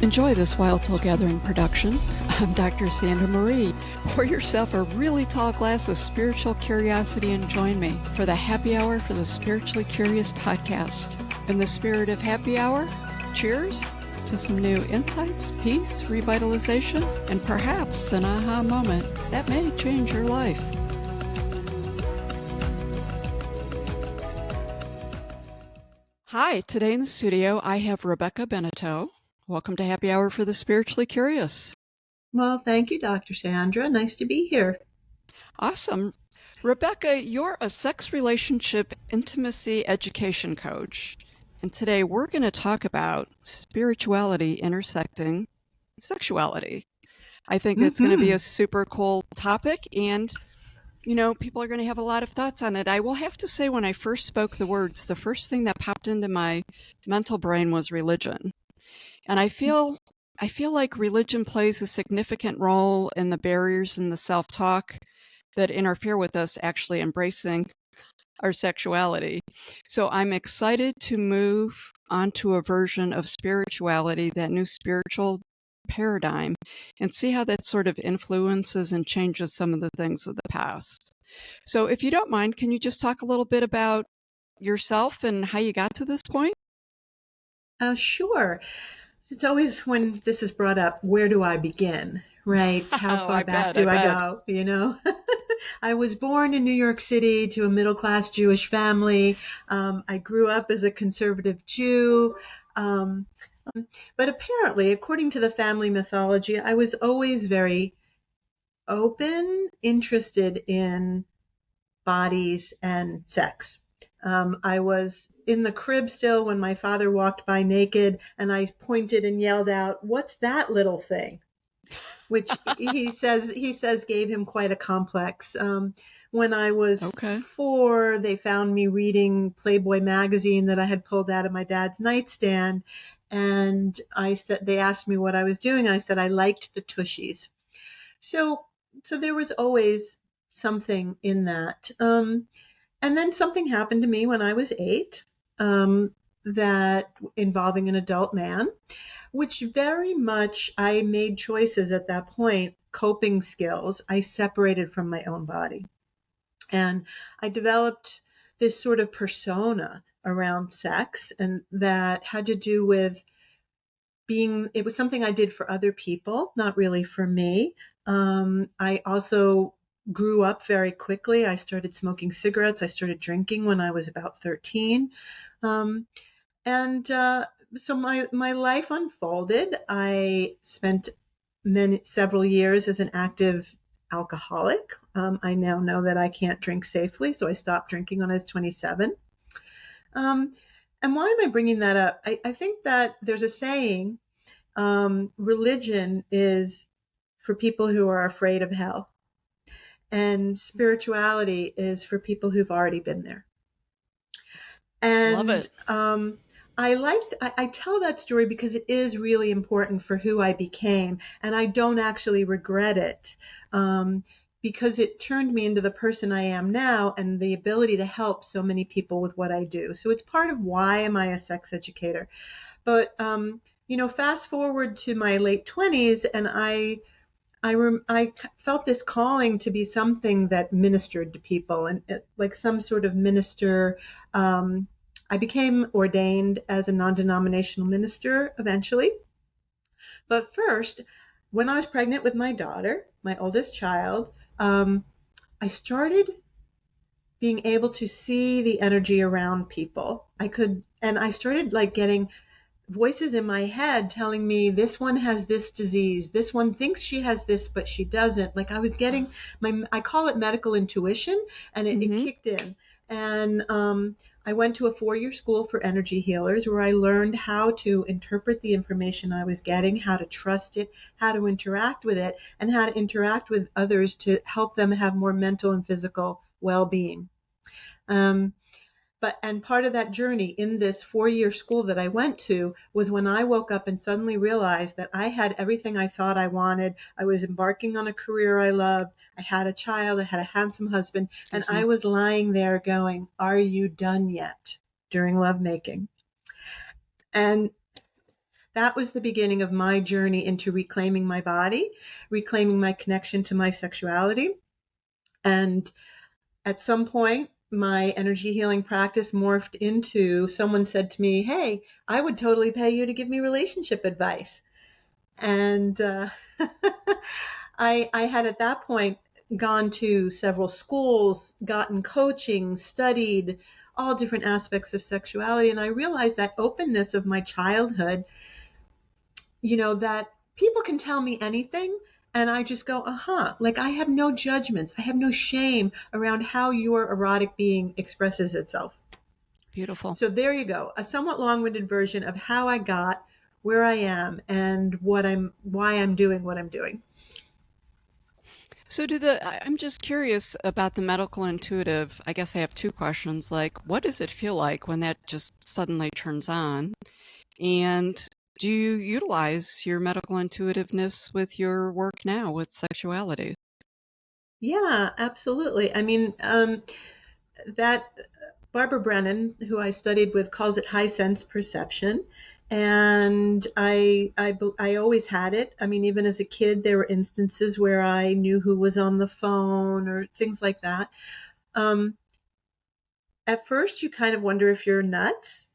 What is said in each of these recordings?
Enjoy this Wild Soul Gathering production. I'm Dr. Sandra Marie. Pour yourself a really tall glass of spiritual curiosity and join me for the Happy Hour for the Spiritually Curious podcast. In the spirit of happy hour, cheers to some new insights, peace, revitalization, and perhaps an aha moment that may change your life. Hi, today in the studio I have Rebekah Beneteau. Welcome to Happy Hour for the Spiritually Curious. Well, thank you, Dr. Sandra. Nice to be here. Awesome. Rebekah, you're a sex relationship intimacy education coach. And today we're going to talk about spirituality intersecting sexuality. I think it's going to be a super cool topic, and people are going to have a lot of thoughts on it. I will have to say, when I first spoke the words, the first thing that popped into my mental brain was religion. And I feel like religion plays a significant role in the barriers and the self-talk that interfere with us actually embracing our sexuality. So I'm excited to move onto a version of spirituality, that new spiritual paradigm, and see how that sort of influences and changes some of the things of the past. So if you don't mind, can you just talk a little bit about yourself and how you got to this point? Sure. It's always, when this is brought up, where do I begin, right? How far back do I go, I was born in New York City to a middle-class Jewish family. I grew up as a conservative Jew. But apparently, according to the family mythology, I was always very open, interested in bodies and sex. I was in the crib still when my father walked by naked, and I pointed and yelled out, "What's that little thing?" Which he says gave him quite a complex. When I was 4, they found me reading Playboy magazine that I had pulled out of my dad's nightstand, and they asked me what I was doing. I said I liked the tushies. So there was always something in that. And then something happened to me when I was 8, that involving an adult man, which very much I made choices at that point, coping skills. I separated from my own body. And I developed this sort of persona around sex, and that had to do with it was something I did for other people, not really for me. I also grew up very quickly. I started smoking cigarettes. I started drinking when I was about 13. So my life unfolded. I spent several years as an active alcoholic. I now know that I can't drink safely, so I stopped drinking when I was 27. And why am I bringing that up? I think that there's a saying, religion is for people who are afraid of hell, and spirituality is for people who've already been there. And love it. I tell that story because it is really important for who I became, and I don't actually regret it, because it turned me into the person I am now and the ability to help so many people with what I do. So it's part of why am I a sex educator. But fast forward to my late 20s, and I felt this calling to be something that ministered to people, and like some sort of minister. I became ordained as a non-denominational minister eventually. But first, when I was pregnant with my daughter, my oldest child, I started being able to see the energy around people. I started getting voices in my head telling me, this one has this disease, this one thinks she has this, but she doesn't. Like, I was getting I call it medical intuition, and it kicked in. And I went to a 4-year school for energy healers, where I learned how to interpret the information I was getting, how to trust it, how to interact with it, and how to interact with others to help them have more mental and physical well-being. And part of that journey in this 4-year school that I went to was when I woke up and suddenly realized that I had everything I thought I wanted. I was embarking on a career I loved. I had a child. I had a handsome husband. And I was lying there going, "Are you done yet?" during lovemaking. And that was the beginning of my journey into reclaiming my body, reclaiming my connection to my sexuality. And at some point, my energy healing practice morphed into someone said to me, "Hey, I would totally pay you to give me relationship advice." And I had at that point gone to several schools, gotten coaching, studied all different aspects of sexuality. And I realized that openness of my childhood, that people can tell me anything. And I just go, like I have no judgments. I have no shame around how your erotic being expresses itself. Beautiful. So there you go. A somewhat long-winded version of how I got where I am and why I'm doing what I'm doing. So I'm just curious about the medical intuitive. I guess I have two questions. Like, what does it feel like when that just suddenly turns on? And do you utilize your medical intuitiveness with your work now with sexuality? Yeah, absolutely. I mean, that Barbara Brennan, who I studied with, calls it high sense perception. And I always had it. I mean, even as a kid, there were instances where I knew who was on the phone or things like that. Um, at first, you kind of wonder if you're nuts.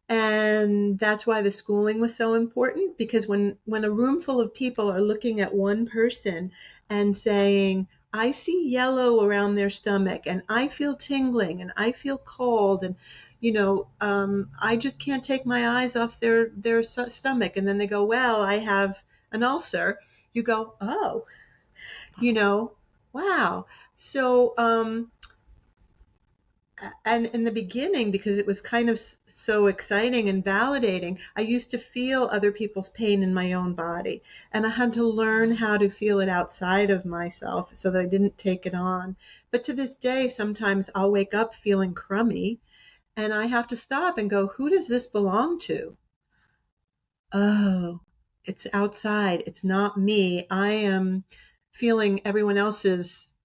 And that's why the schooling was so important, because when a room full of people are looking at one person and saying, "I see yellow around their stomach and I feel tingling and I feel cold and I just can't take my eyes off their stomach," and then they go, "Well, I have an ulcer," you go, "Oh, wow." So and in the beginning, because it was kind of so exciting and validating, I used to feel other people's pain in my own body, and I had to learn how to feel it outside of myself so that I didn't take it on. But to this day, sometimes I'll wake up feeling crummy and I have to stop and go, who does this belong to? Oh, it's outside. It's not me. I am feeling everyone else's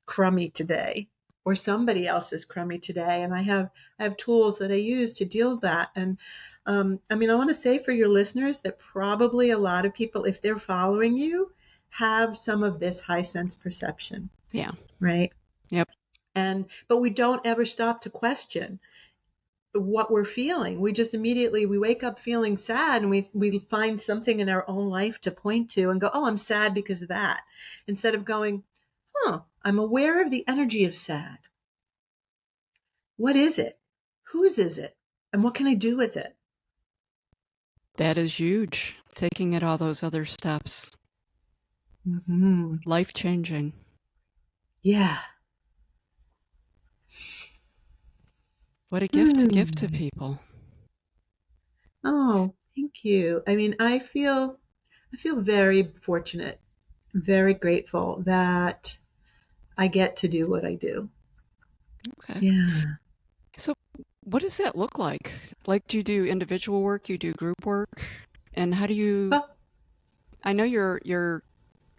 crummy today, or somebody else's crummy today. And I have tools that I use to deal with that. And I mean, I want to say for your listeners that probably a lot of people, if they're following you, have some of this high sense perception. Yeah. Right. Yep. But we don't ever stop to question what we're feeling. We just immediately, we wake up feeling sad, and we find something in our own life to point to and go, "Oh, I'm sad because of that," instead of going, "I'm aware of the energy of sad. What is it? Whose is it? And what can I do with it?" That is huge. Taking it all those other steps. Mm-hmm. Life-changing. Yeah. What a gift to give to people. Oh, thank you. I mean, I feel very fortunate, very grateful that I get to do what I do. Okay. Yeah. So what does that look like? Like, do you do individual work? You do group work? And how do you, Oh, I know you're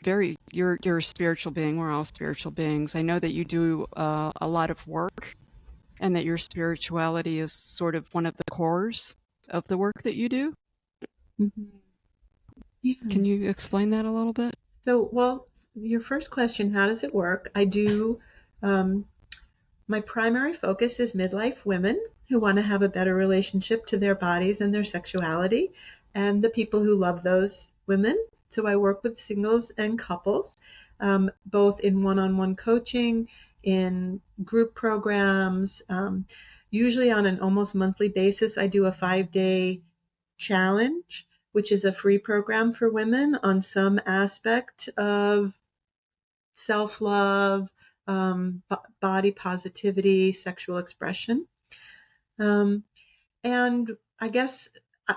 a spiritual being. We're all spiritual beings. I know that you do a lot of work, and that your spirituality is sort of one of the cores of the work that you do. mm-hmm. Yeah. Can you explain that a little bit? So, well, your first question, how does it work? I do, my primary focus is midlife women who want to have a better relationship to their bodies and their sexuality, and the people who love those women. So I work with singles and couples, both in one-on-one coaching, in group programs. Usually on an almost monthly basis, I do a 5-day challenge, which is a free program for women on some aspect of self-love, body positivity, sexual expression. Um, and I guess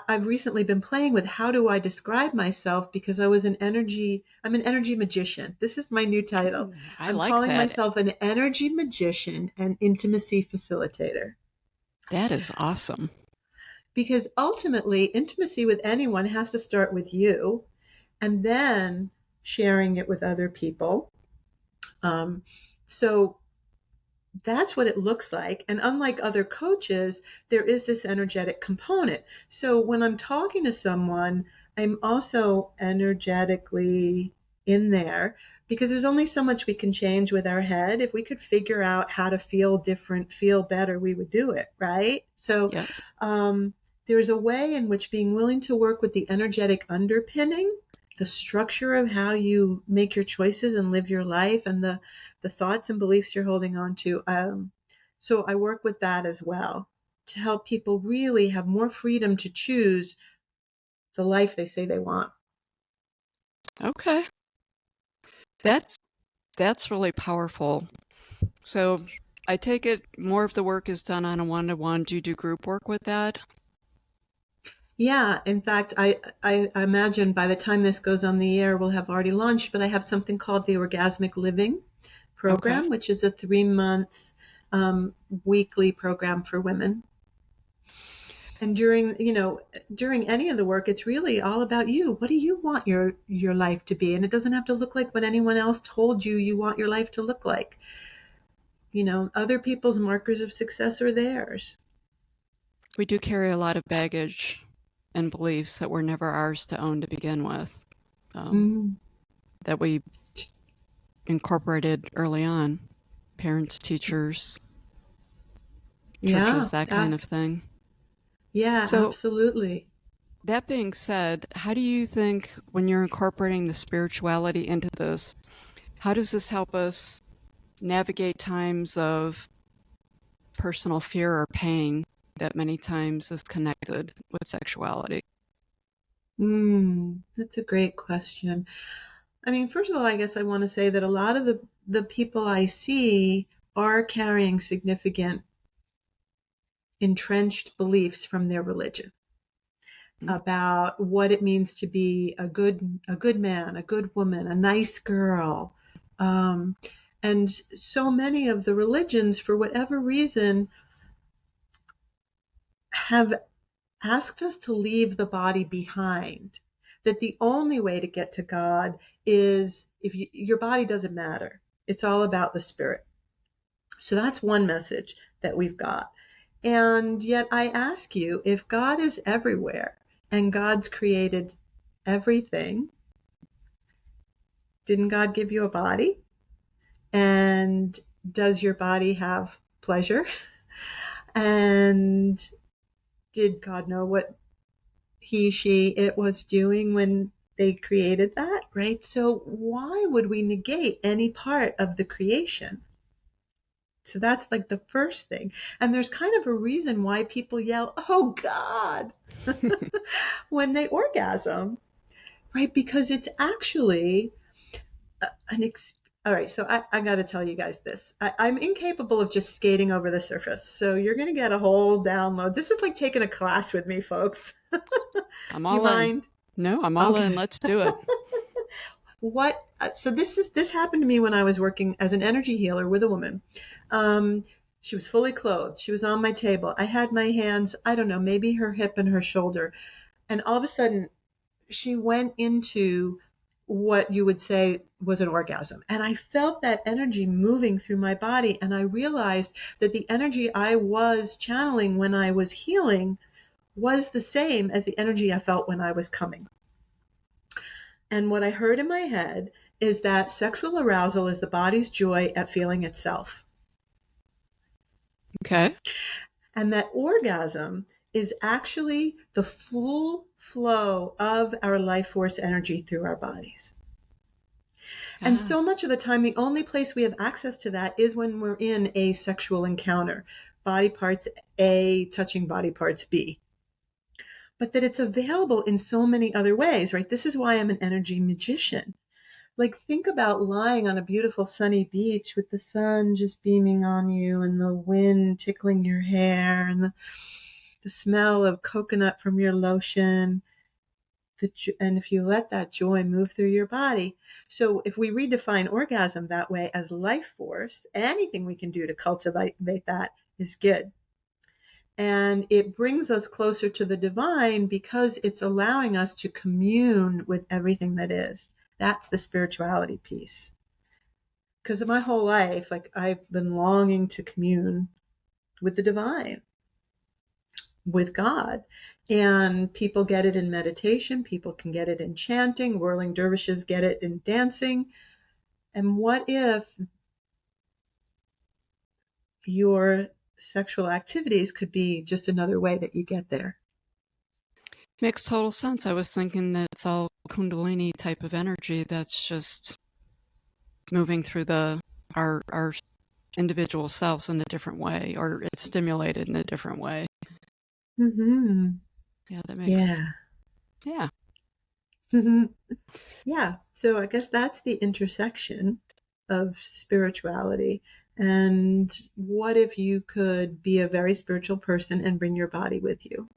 I've recently been playing with how do I describe myself, because I'm an energy magician. This is my new title. I I'm like calling that. myself an energy magician and intimacy facilitator. That is awesome. Because ultimately, intimacy with anyone has to start with you and then sharing it with other people. So that's what it looks like. And unlike other coaches, there is this energetic component. So when I'm talking to someone, I'm also energetically in there because there's only so much we can change with our head. If we could figure out how to feel different, feel better, we would do it, right? So Yes. there's a way in which being willing to work with the energetic underpinning, the structure of how you make your choices and live your life, and the thoughts and beliefs you're holding on to. So I work with that as well to help people really have more freedom to choose the life they say they want. Okay. That's really powerful. So I take it more of the work is done on a one-to-one. Do you do group work with that? Yeah, in fact, I imagine by the time this goes on the air, we'll have already launched, but I have something called the Orgasmic Living Okay. program, which is a 3-month weekly program for women. And during any of the work, it's really all about you. What do you want your life to be? And it doesn't have to look like what anyone else told you you want your life to look like. Other people's markers of success are theirs. We do carry a lot of baggage and beliefs that were never ours to own to begin with, Mm. that we incorporated early on. Parents, teachers, Yeah, churches, that kind of thing. yeah, So, absolutely. that being said, how do you think when you're incorporating the spirituality into this, how does this help us navigate times of personal fear or pain that many times is connected with sexuality? That's a great question. I mean, first of all, I guess I want to say that a lot of the people I see are carrying significant entrenched beliefs from their religion Mm. about what it means to be a good man, a good woman, a nice girl. Um, and so many of the religions, for whatever reason, have asked us to leave the body behind. That the only way to get to God is if your body doesn't matter. It's all about the spirit. So that's one message that we've got. And yet I ask you, if God is everywhere and God's created everything, didn't God give you a body? And does your body have pleasure? And did God know what he, she, it was doing when they created that, right? So why would we negate any part of the creation? So that's like the first thing. And there's kind of a reason why people yell, "Oh God," when they orgasm, right? Because it's actually all right, so I got to tell you guys this. I'm incapable of just skating over the surface. So you're going to get a whole download. This is like taking a class with me, folks. I'm Do you all in. mind? No, I'm all in. Okay. Let's do it. So this happened to me when I was working as an energy healer with a woman. Um, she was fully clothed. She was on my table. I had my hands, I don't know, maybe her hip and her shoulder. And all of a sudden, she went into what you would say was an orgasm. And I felt that energy moving through my body. And I realized that the energy I was channeling when I was healing was the same as the energy I felt when I was coming. And what I heard in my head is that sexual arousal is the body's joy at feeling itself. Okay. And that orgasm is actually the full flow of our life force energy through our bodies. And Ah, so much of the time, the only place we have access to that is when we're in a sexual encounter. Body parts A touching body parts B. But that it's available in so many other ways, right? This is why I'm an energy magician. Like, think about lying on a beautiful sunny beach with the sun just beaming on you and the wind tickling your hair and the smell of coconut from your lotion. And if you let that joy move through your body. So if we redefine orgasm that way as life force, anything we can do to cultivate that is good. And it brings us closer to the divine because it's allowing us to commune with everything that is. That's the spirituality piece. because my whole life, like I've been longing to commune with the divine, with God. And people get it in meditation, people can get it in chanting, whirling dervishes get it in dancing. And what if your sexual activities could be just another way that you get there? Makes total sense. I was thinking that it's all Kundalini type of energy that's just moving through our individual selves in a different way, or it's stimulated in a different way. Mm-hmm. Yeah, that makes yeah. Mm-hmm. Yeah. So I guess that's the intersection of spirituality. And what if you could be a very spiritual person and bring your body with you?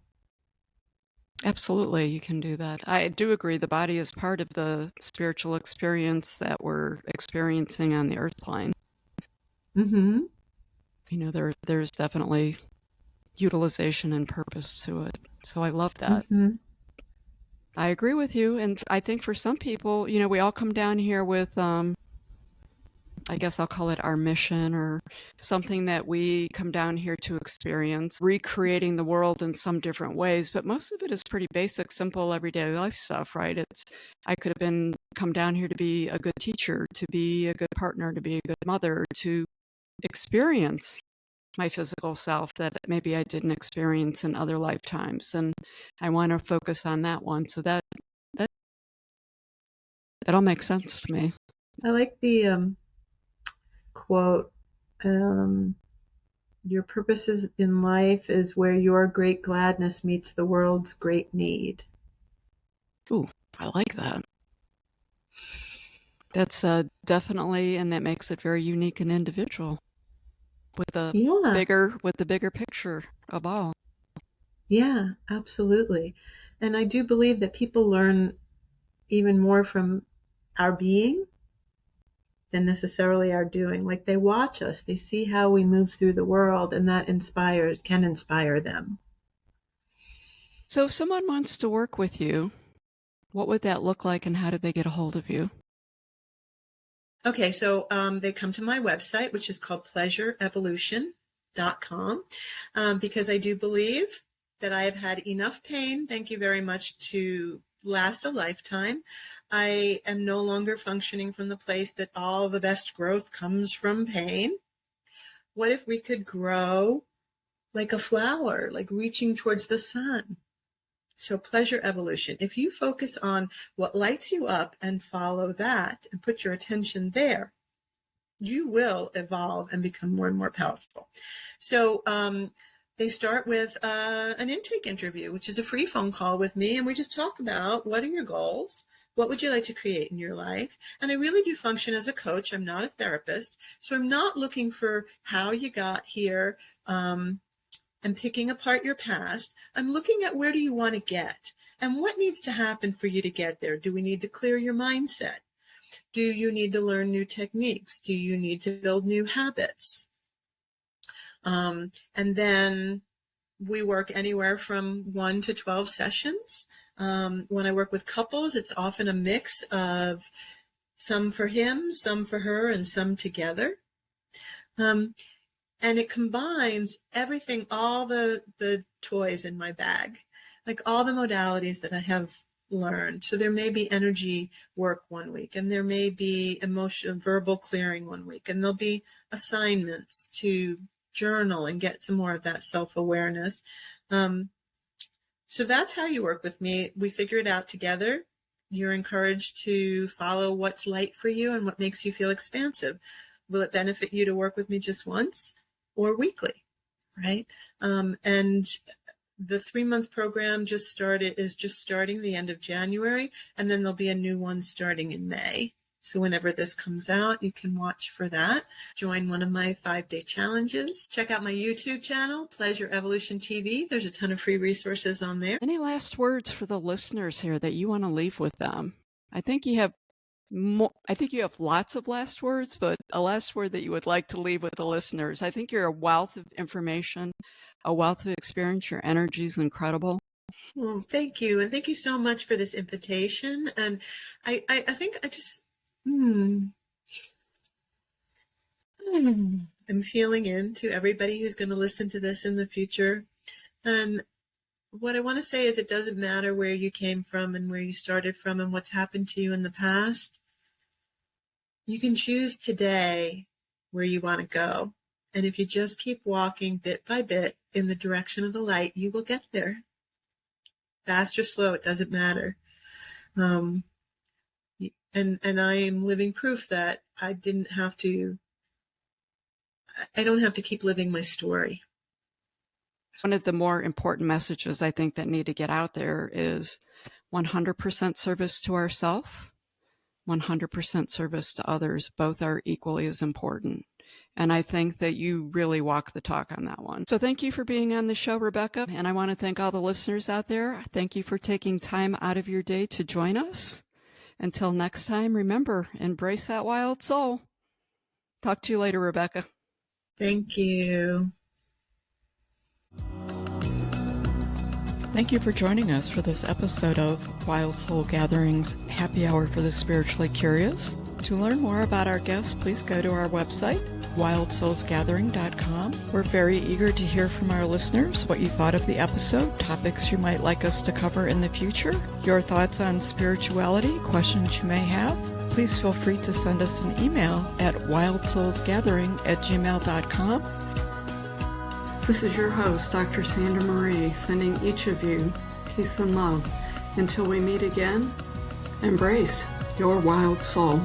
Absolutely, you can do that. I do agree the body is part of the spiritual experience that we're experiencing on the earth plane. Mm-hmm. You know, there's definitely utilization and purpose to it. So I love that. Mm-hmm. I agree with you. And I think for some people, you know, we all come down here with, I guess I'll call it our mission, or something that we come down here to experience, recreating the world in some different ways. But most of it is pretty basic, simple, everyday life stuff, right? I could have come down here to be a good teacher, to be a good partner, to be a good mother, to experience my physical self that maybe I didn't experience in other lifetimes. And I want to focus on that one. So that all makes sense to me. I like the quote, um, your purposes in life is where your great gladness meets the world's great need. Ooh, I like that. That's definitely, and that makes it very unique and individual Yeah, with the bigger picture of all. yeah, absolutely. And I do believe that people learn even more from our being than necessarily our doing. Like they watch us, they see how we move through the world, and that can inspire them. So if someone wants to work with you, what would that look like, and how do they get a hold of you? Okay, so they come to my website, which is called pleasureevolution.com, because I do believe that I have had enough pain, thank you very much, to last a lifetime. I am no longer functioning from the place that all the best growth comes from pain. What if we could grow like a flower, like reaching towards the sun? So pleasure evolution. If you focus on what lights you up and follow that and put your attention there, you will evolve and become more and more powerful. So they start with an intake interview, which is a free phone call with me. And we just talk about, what are your goals? What would you like to create in your life? And I really do function as a coach. I'm not a therapist. So I'm not looking for how you got here and picking apart your past. I'm looking at, where do you want to get? And what needs to happen for you to get there? Do we need to clear your mindset? Do you need to learn new techniques? Do you need to build new habits? And then we work anywhere from 1 to 12 sessions. When I work with couples, it's often a mix of some for him, some for her, and some together. And it combines everything, all the toys in my bag, like all the modalities that I have learned. So there may be energy work one week, and there may be emotional, verbal clearing one week, and there'll be assignments to journal and get some more of that self-awareness. So that's how you work with me. We figure it out together. You're encouraged to follow what's light for you and what makes you feel expansive. Will it benefit you to work with me just once or weekly, right? And the 3-month program is just starting the end of January, and then there'll be a new one starting in May. So whenever this comes out, you can watch for that. Join one of my 5-day challenges. Check out my YouTube channel, Pleasure Evolution TV. There's a ton of free resources on there. Any last words for the listeners here that you want to leave with them? I think you have lots of last words, but a last word that you would like to leave with the listeners. I think you're a wealth of information, a wealth of experience. Your energy is incredible. Well, thank you. And thank you so much for this invitation. And I think I just, I'm feeling into everybody who's going to listen to this in the future. And what I want to say is it doesn't matter where you came from and where you started from and what's happened to you in the past. You can choose today where you want to go. And if you just keep walking bit by bit in the direction of the light, you will get there. Fast or slow, it doesn't matter. And I am living proof that I don't have to keep living my story. One of the more important messages I think that need to get out there is 100% service to ourselves, 100% service to others. Both are equally as important. And I think that you really walk the talk on that one. So thank you for being on the show, Rebekah. And I want to thank all the listeners out there. Thank you for taking time out of your day to join us. Until next time, remember, embrace that wild soul. Talk to you later, Rebekah. Thank you. Thank you for joining us for this episode of Wild Soul Gatherings Happy Hour for the Spiritually Curious. To learn more about our guests, please go to our website, wildsoulsgathering.com. We're very eager to hear from our listeners what you thought of the episode, topics you might like us to cover in the future, your thoughts on spirituality, questions you may have. Please feel free to send us an email at wildsoulsgathering@gmail.com. This is your host, Dr. Sandra Marie, sending each of you peace and love. Until we meet again, embrace your wild soul.